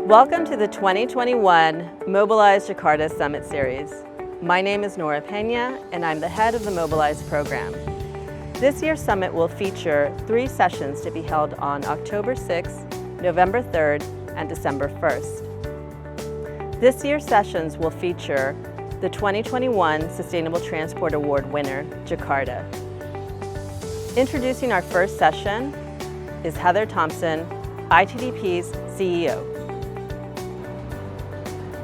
Welcome to the 2021 Mobilize Jakarta Summit Series. My name is Nora Pena, and I'm the head of the Mobilize program. This year's summit will feature 3 sessions to be held on October 6th, November 3rd, and December 1st. This year's sessions will feature the 2021 Sustainable Transport Award winner, Jakarta. Introducing our first session is Heather Thompson, ITDP's CEO.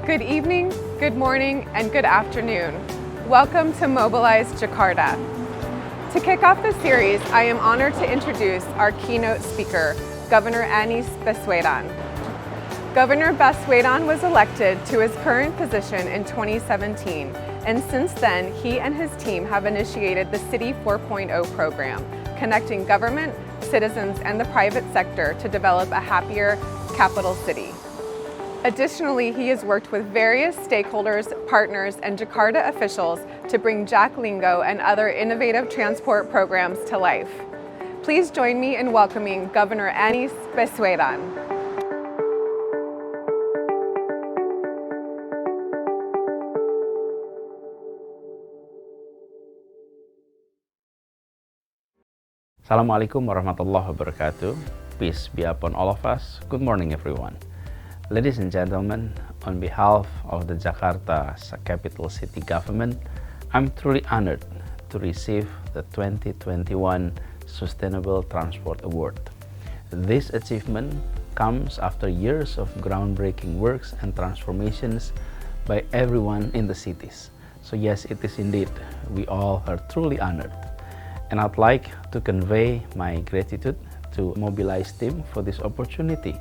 Good evening, good morning, and good afternoon. Welcome to Mobilize Jakarta. To kick off the series, I am honored to introduce our keynote speaker, Governor Anies Baswedan. Governor Baswedan was elected to his current position in 2017, and since then, he and his team have initiated the City 4.0 program, connecting government, citizens, and the private sector to develop a happier capital city. Additionally, he has worked with various stakeholders, partners, and Jakarta officials to bring Jaklinggo and other innovative transport programs to life. Please join me in welcoming Governor Anies Baswedan. Assalamualaikum warahmatullahi wabarakatuh. Peace be upon all of us. Good morning, everyone. Ladies and gentlemen, on behalf of the Jakarta Capital City Government, I'm truly honored to receive the 2021 Sustainable Transport Award. This achievement comes after years of groundbreaking works and transformations by everyone in the cities. So yes, it is indeed, we all are truly honored. And I'd like to convey my gratitude to Mobilize team for this opportunity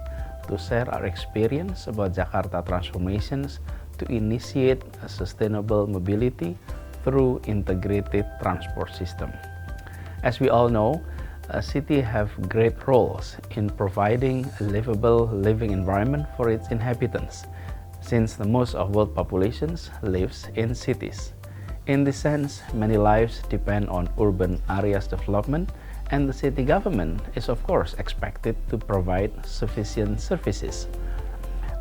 to share our experience about Jakarta transformations to initiate a sustainable mobility through integrated transport system. As we all know, a city have great roles in providing a livable living environment for its inhabitants, since the most of world populations lives in cities. In this sense, many lives depend on urban areas development, and the city government is of course expected to provide sufficient services.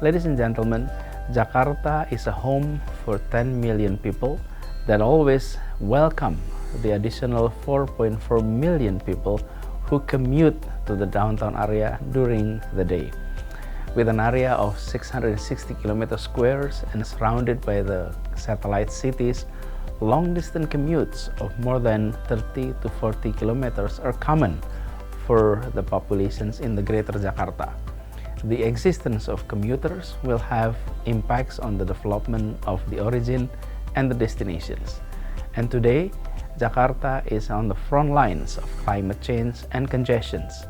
Ladies and gentlemen, Jakarta is a home for 10 million people that always welcome the additional 4.4 million people who commute to the downtown area during the day. With an area of 660 kilometers squares and surrounded by the satellite cities, long-distance commutes of more than 30 to 40 kilometers are common for the populations in the Greater Jakarta. The existence of commuters will have impacts on the development of the origin and the destinations. And today, Jakarta is on the front lines of climate change and congestions.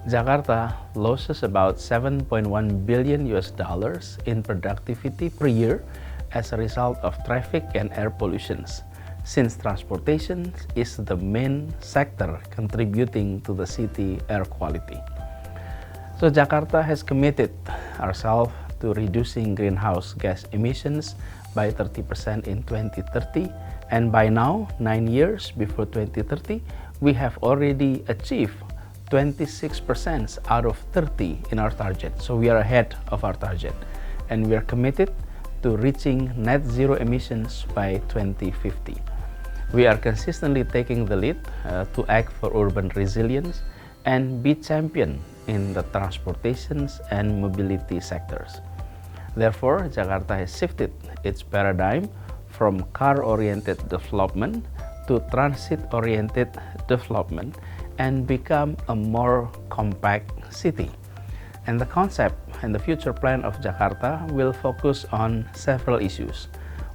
Jakarta loses about $7.1 billion in productivity per year as a result of traffic and air pollutions, since transportation is the main sector contributing to the city air quality. So Jakarta has committed ourselves to reducing greenhouse gas emissions by 30% in 2030, and by now, 9 years before 2030, we have already achieved 26% out of 30 in our target. So we are ahead of our target, and we are committed to reaching net zero emissions by 2050. We are consistently taking the lead to act for urban resilience and be champion in the transportations and mobility sectors. Therefore, Jakarta has shifted its paradigm from car-oriented development to transit-oriented development and become a more compact city. And the concept and the future plan of Jakarta will focus on several issues.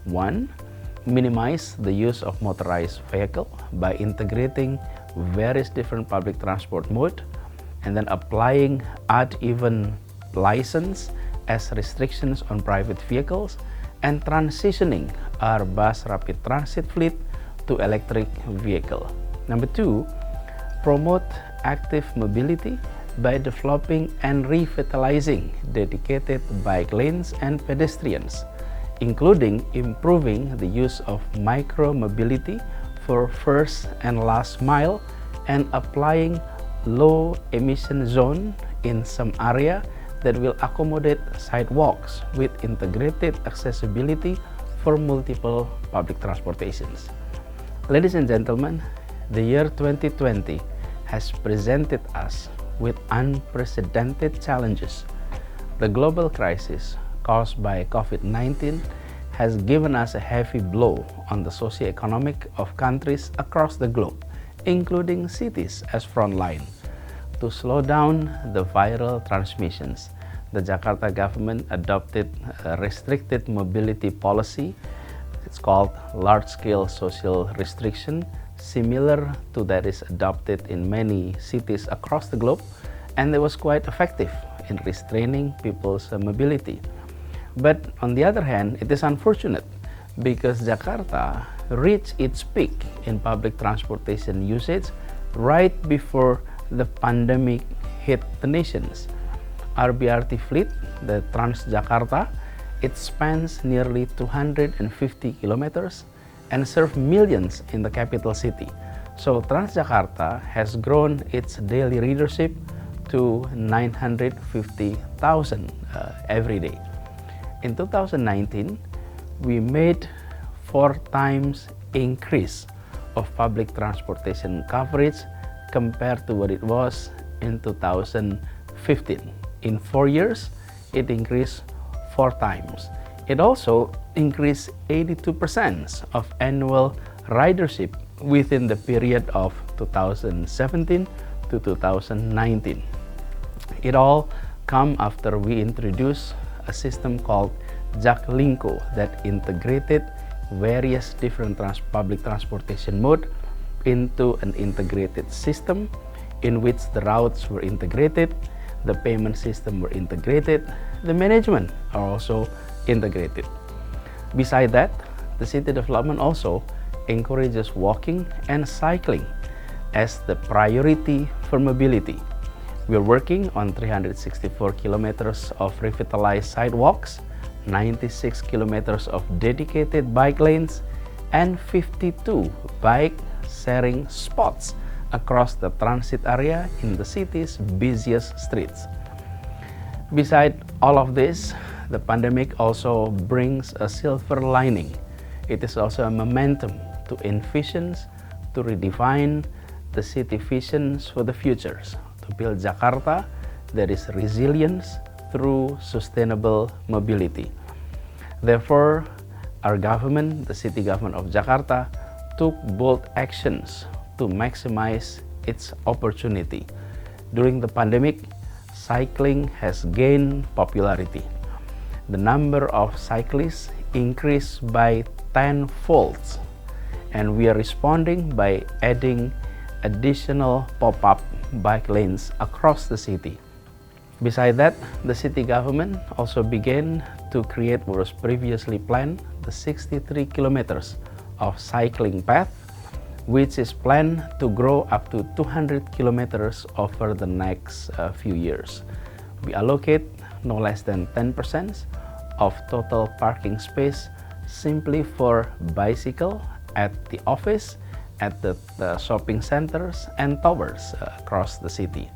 1. Minimize the use of motorized vehicle by integrating various different public transport mode and then applying odd-even license as restrictions on private vehicles and transitioning our bus rapid transit fleet to electric vehicle. Number 2. Promote active mobility by developing and revitalizing dedicated bike lanes and pedestrians, including improving the use of micro-mobility for first and last mile and applying low emission zone in some area that will accommodate sidewalks with integrated accessibility for multiple public transportations. Ladies and gentlemen, the year 2020 has presented us with unprecedented challenges. The global crisis caused by COVID-19 has given us a heavy blow on the socio-economic of countries across the globe, including cities as frontline. To slow down the viral transmissions, the Jakarta government adopted a restricted mobility policy. It's called large-scale social restriction, similar to that is adopted in many cities across the globe, and it was quite effective in restraining people's mobility. But on the other hand, it is unfortunate because Jakarta reached its peak in public transportation usage right before the pandemic hit the nations. Our BRT fleet, the Transjakarta, it spans nearly 250 kilometers and serves millions in the capital city. So Transjakarta has grown its daily readership to 950,000 every day. In 2019, we made 4 times increase of public transportation coverage compared to what it was in 2015. In 4 years, it increased 4 times. It also increased 82% of annual ridership within the period of 2017 to 2019. It all come after we introduced a system called Jaklingko that integrated various different public transportation mode into an integrated system in which the routes were integrated, the payment system were integrated, the management are also integrated. Beside that, the city development also encourages walking and cycling as the priority for mobility. We are working on 364 kilometers of revitalized sidewalks, 96 kilometers of dedicated bike lanes, and 52 bike sharing spots across the transit area in the city's busiest streets. Beside all of this, the pandemic also brings a silver lining. It is also a momentum to envision, to redefine the city visions for the futures, to build Jakarta that is resilience through sustainable mobility. Therefore, our government, the city government of Jakarta, took bold actions to maximize its opportunity. During the pandemic, cycling has gained popularity. The number of cyclists increased by 10-fold, and we are responding by adding additional pop-up bike lanes across the city. Besides that, the city government also began to create what was previously planned, the 63 kilometers of cycling path, which is planned to grow up to 200 kilometers over the next few years. We allocate no less than 10% of total parking space simply for bicycle at the office, at the shopping centers and towers across the city.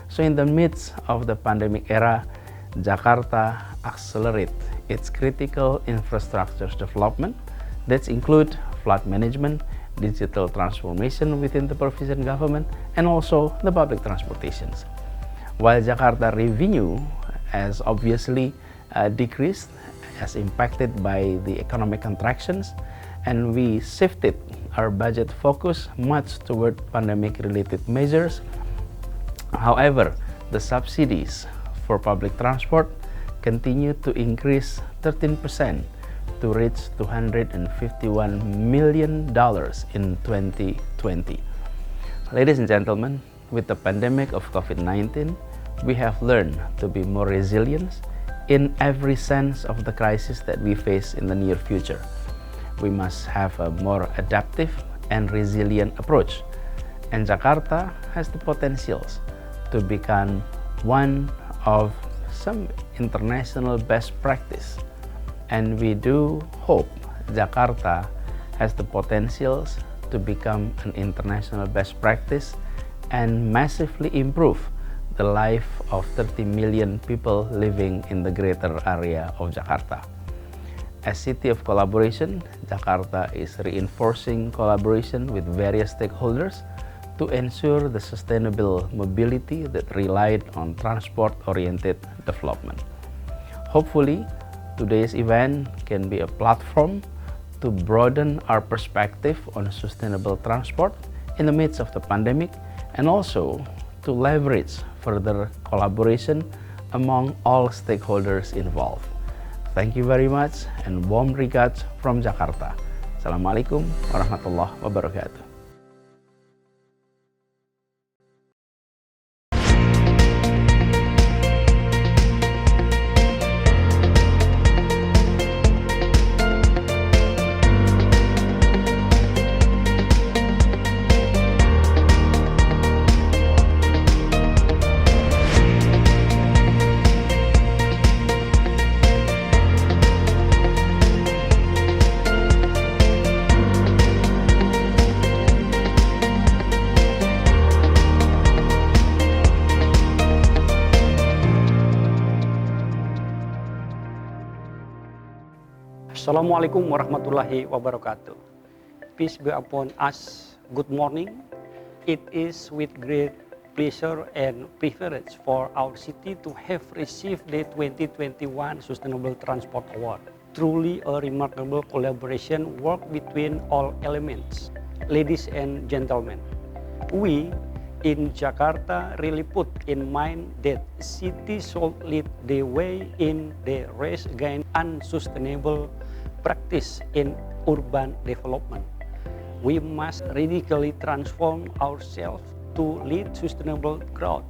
So in the midst of the pandemic era, Jakarta accelerate its critical infrastructure development that include flood management, digital transformation within the provincial government, and also the public transportations. While Jakarta revenue has obviously decreased, as impacted by the economic contractions, and we shifted our budget focus much toward pandemic-related measures. However, the subsidies for public transport continue to increase 13% to reach $251 million in 2020. Ladies and gentlemen, with the pandemic of COVID-19, we have learned to be more resilient in every sense of the crisis that we face in the near future. We must have a more adaptive and resilient approach, and Jakarta has the potentials to become one of some international best practice, and we do hope Jakarta has the potentials to become an international best practice and massively improve the life of 30 million people living in the greater area of Jakarta. As City of Collaboration, Jakarta is reinforcing collaboration with various stakeholders to ensure the sustainable mobility that relied on transport-oriented development. Hopefully, today's event can be a platform to broaden our perspective on sustainable transport in the midst of the pandemic, and also to leverage further collaboration among all stakeholders involved. Thank you very much and warm regards from Jakarta. Assalamualaikum warahmatullahi wabarakatuh. Assalamualaikum warahmatullahi wabarakatuh. Peace be upon us. Good morning. It is with great pleasure and privilege for our city to have received the 2021 Sustainable Transport Award. Truly a remarkable collaboration work between all elements. Ladies and gentlemen, we in Jakarta really put in mind that city should lead the way in the race against unsustainable practice in urban development. We must radically transform ourselves to lead sustainable growth,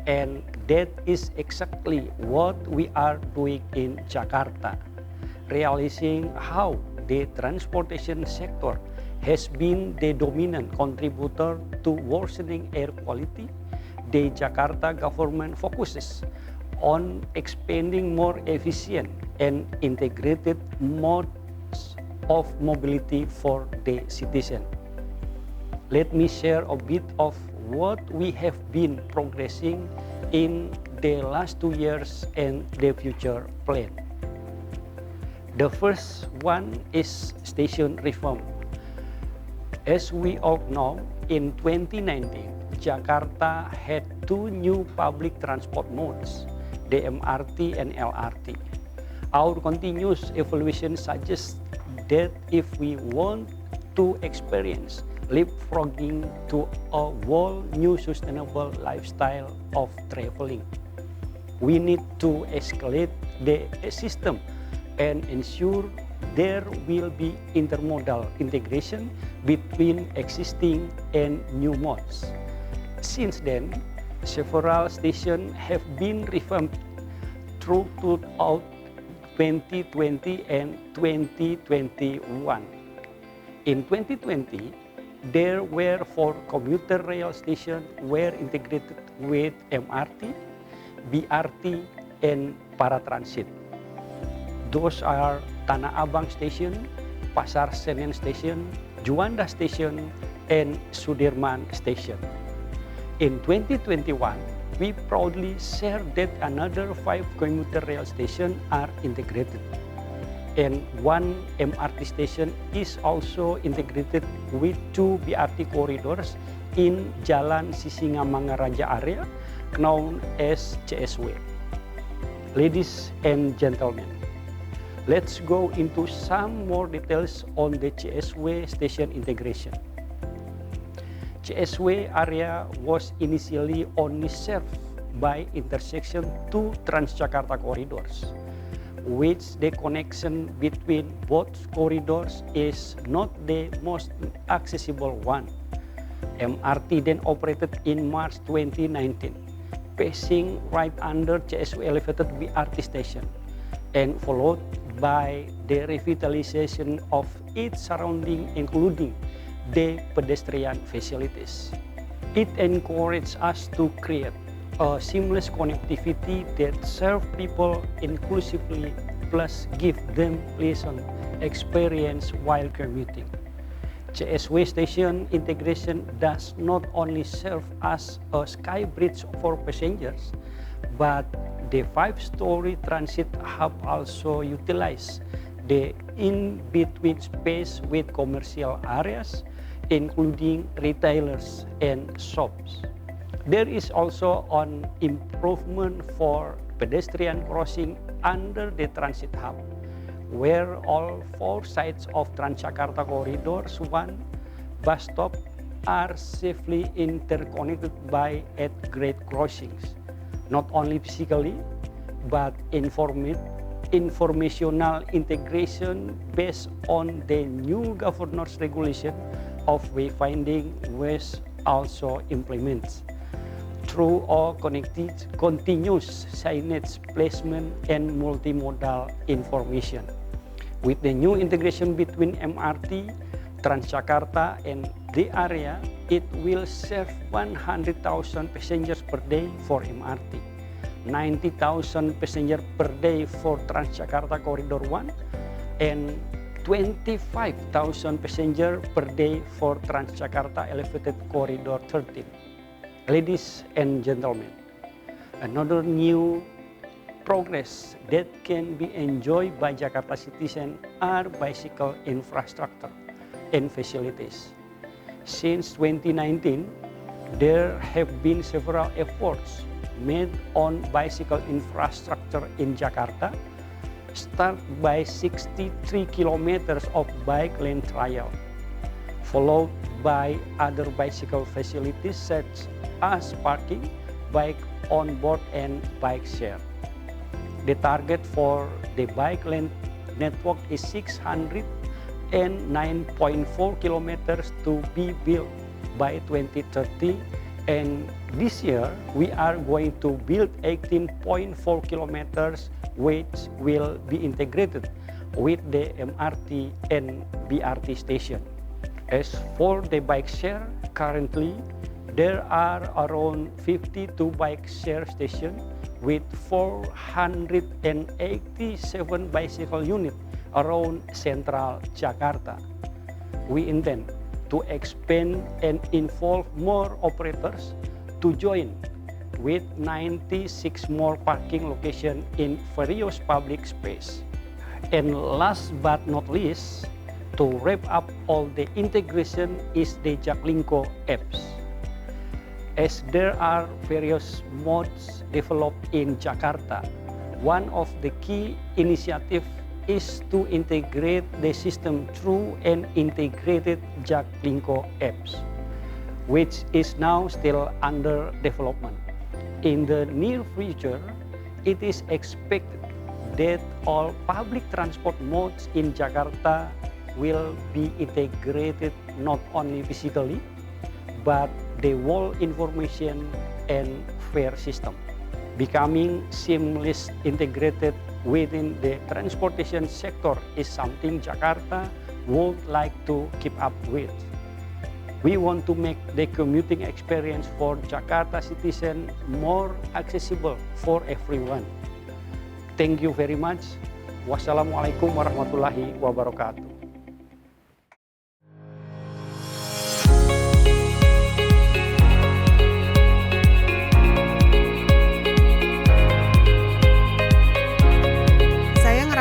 and that is exactly what we are doing in Jakarta, realizing how the transportation sector has been the dominant contributor to worsening air quality. The Jakarta government focuses on expanding more efficient and integrated modes of mobility for the citizen. Let me share a bit of what we have been progressing in the last 2 years and the future plan. The first one is station reform. As we all know, in 2019, Jakarta had 2 new public transport modes, the MRT and LRT. Our continuous evaluation suggests that if we want to experience leapfrogging to a whole new sustainable lifestyle of traveling, we need to escalate the system and ensure there will be intermodal integration between existing and new modes. Since then, several stations have been revamped throughout 2020 and 2021. In 2020, there were 4 commuter rail stations were integrated with MRT, BRT, and paratransit. Those are Tanah Abang Station, Pasar Senen Station, Juanda Station, and Sudirman Station. In 2021, we proudly share that another 5 commuter rail stations are integrated, and 1 MRT station is also integrated with 2 BRT corridors in Jalan Sisingamangaraja area, known as CSW. Ladies and gentlemen, let's go into some more details on the CSW station integration. CSW area was initially only served by intersection 2 Transjakarta corridors, which the connection between both corridors is not the most accessible one. MRT then operated in March 2019, passing right under CSW elevated BRT station, and followed by the revitalization of its surrounding, including the pedestrian facilities. It encouraged us to create a seamless connectivity that serves people inclusively, plus give them pleasant experience while commuting. CSW station integration does not only serve as a sky bridge for passengers, but the 5-story transit hub also utilize the in-between space with commercial areas, including retailers and shops. There is also an improvement for pedestrian crossing under the transit hub, where all 4 sides of Transjakarta Corridors 1 bus stop are safely interconnected by 8 grade crossings, not only physically, but informational integration based on the new governor's regulation of wayfinding was also implemented through all connected continuous signage placement and multimodal information. With the new integration between MRT, Transjakarta and the area, it will serve 100,000 passengers per day for MRT, 90,000 passengers per day for Transjakarta Corridor 1, and 25,000 passengers per day for Transjakarta Elevated Corridor 13. Ladies and gentlemen, another new progress that can be enjoyed by Jakarta citizens are bicycle infrastructure and facilities. Since 2019, there have been several efforts made on bicycle infrastructure in Jakarta, start by 63 kilometers of bike lane trial, followed by other bicycle facilities such as parking, bike on board and bike share. The target for the bike lane network is 609.4 kilometers to be built by 2030, and this year we are going to build 18.4 kilometers, which will be integrated with the MRT and BRT station. As for the bike share, currently there are around 52 bike share stations with 487 bicycle units around central Jakarta. We intend to expand and involve more operators to join, with 96 more parking locations in various public space. And last but not least, to wrap up all the integration is the Jaklingko apps. As there are various modes developed in Jakarta, one of the key initiatives is to integrate the system through an integrated Jaklingko apps, which is now still under development. In the near future, it is expected that all public transport modes in Jakarta will be integrated not only physically, but the whole information and fare system, becoming seamless integrated within the transportation sector is something Jakarta would like to keep up with. We want to make the commuting experience for Jakarta citizens more accessible for everyone. Thank you very much. Wassalamualaikum warahmatullahi wabarakatuh.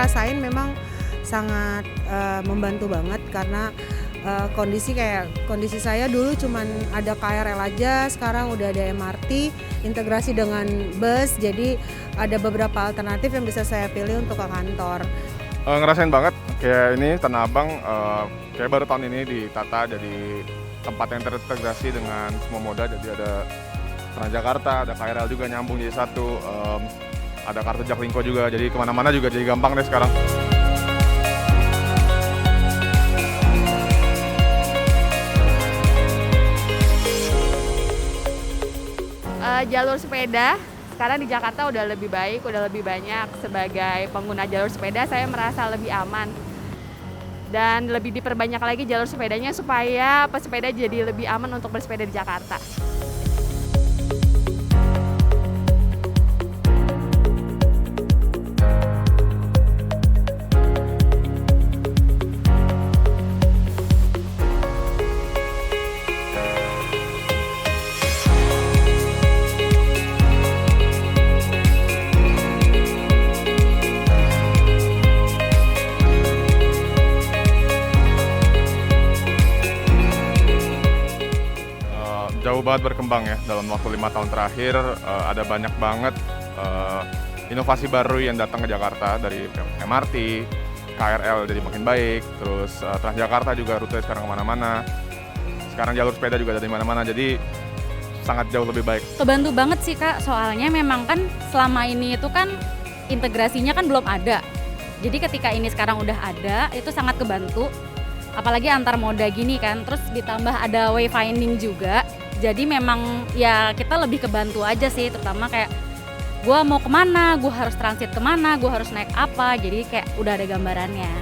Ngerasain memang sangat membantu banget karena kondisi saya dulu cuman ada KRL aja, sekarang udah ada MRT integrasi dengan bus, jadi ada beberapa alternatif yang bisa saya pilih untuk ke kantor. Ngerasain banget kayak ini Tanah Abang kayak baru tahun ini ditata jadi tempat yang terintegrasi dengan semua moda, jadi ada Transjakarta, ada KRL juga nyambung jadi satu. Ada kartu Jaklingko juga, jadi kemana-mana juga jadi gampang deh sekarang. Jalur sepeda sekarang di Jakarta udah lebih baik, udah lebih banyak. Sebagai pengguna jalur sepeda, saya merasa lebih aman. Dan lebih diperbanyak lagi jalur sepedanya supaya pesepeda jadi lebih aman untuk bersepeda di Jakarta. banget berkembang ya dalam waktu 5 tahun terakhir. Ada banyak banget inovasi baru yang datang ke Jakarta, dari MRT, KRL jadi makin baik, terus Transjakarta juga rute sekarang kemana-mana. Sekarang jalur sepeda juga ada di mana-mana, jadi sangat jauh lebih baik. Kebantu banget sih Kak, soalnya memang kan selama ini itu kan integrasinya kan belum ada. Jadi ketika ini sekarang udah ada, itu sangat kebantu. Apalagi antar moda gini kan, terus ditambah ada wayfinding juga. Jadi memang ya kita lebih kebantu aja sih, terutama kayak gue mau kemana, gue harus transit kemana, gue harus naik apa, jadi kayak udah ada gambarannya.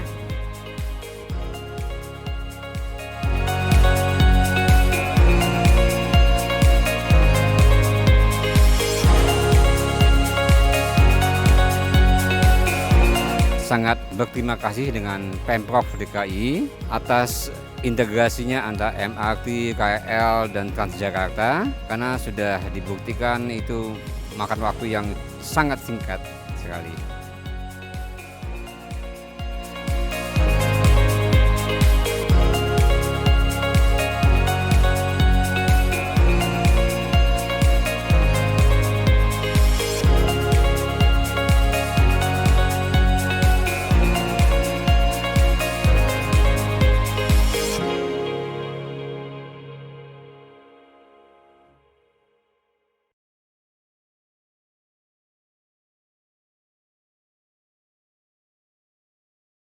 Sangat berterima kasih dengan Pemprov DKI atas integrasinya antara MRT, KRL, dan Transjakarta, karena sudah dibuktikan itu makan waktu yang sangat singkat sekali.